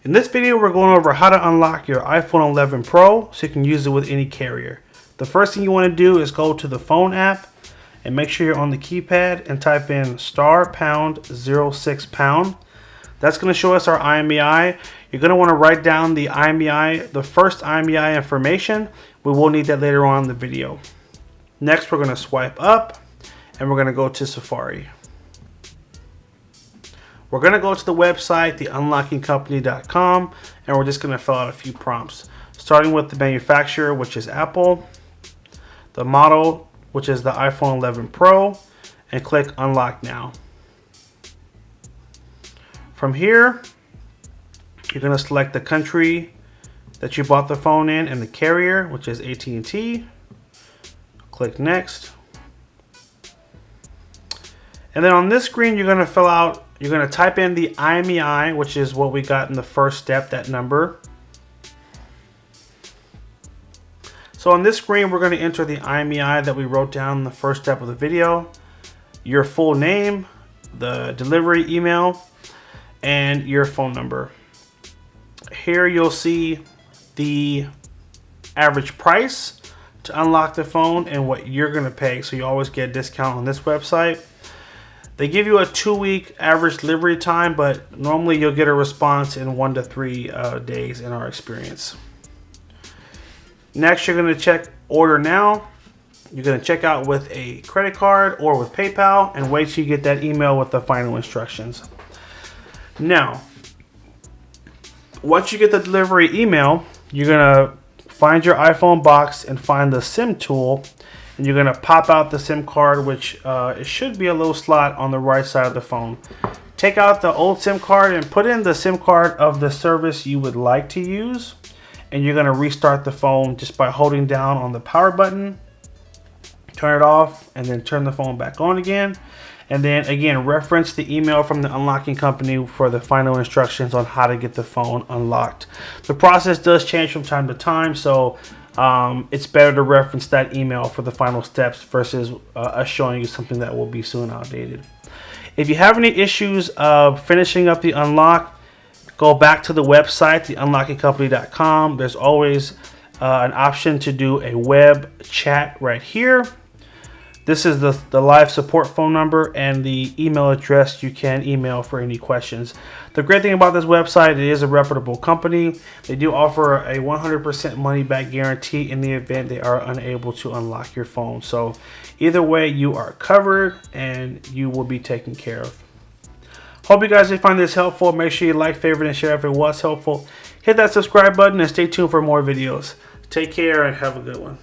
In this video, we're going over how to unlock your iPhone 11 Pro so you can use it with any carrier. The first thing you want to do is go to the phone app and make sure you're on the keypad and type in *#06#. That's going to show us our IMEI. You're going to want to write down the IMEI, the first IMEI information. We will need that later on in the video. Next, we're going to swipe up and we're going to go to Safari. We're going to go to the website, theunlockingcompany.com, and we're just going to fill out a few prompts. Starting with the manufacturer, which is Apple, the model, which is the iPhone 11 Pro, and click Unlock Now. From here, you're going to select the country that you bought the phone in and the carrier, which is AT&T. Click Next. And then on this screen, you're going to fill out, you're going to type in the IMEI, which is what we got in the first step, that number. So on this screen, we're going to enter the IMEI that we wrote down in the first step of the video, your full name, the delivery email, and your phone number. Here you'll see the average price to unlock the phone and what you're going to pay. So you always get a discount on this website. They give you a 2-week average delivery time, but normally you'll get a response in 1 to 3 days in our experience. Next, you're going to check Order Now. You're going to check out with a credit card or with PayPal and wait till you get that email with the final instructions. Now, once you get the delivery email, you're going to find your iPhone box and find the SIM tool. And you're going to pop out the SIM card, which it should be a little slot on the right side of the phone. Take out the old SIM card and put in the SIM card of the service you would like to use. And you're going to restart the phone just by holding down on the power button. Turn it off and then turn the phone back on again. And then again, reference the email from the unlocking company for the final instructions on how to get the phone unlocked. The process does change from time to time, so it's better to reference that email for the final steps versus us showing you something that will be soon outdated. If you have any issues finishing up the unlock, go back to the website, theunlockingcompany.com. There's always an option to do a web chat right here. This is the live support phone number and the email address you can email for any questions. The great thing about this website, it is a reputable company. They do offer a 100% money back guarantee in the event they are unable to unlock your phone. So either way, you are covered and you will be taken care of. Hope you guys did find this helpful. Make sure you like, favorite, and share if it was helpful. Hit that subscribe button and stay tuned for more videos. Take care and have a good one.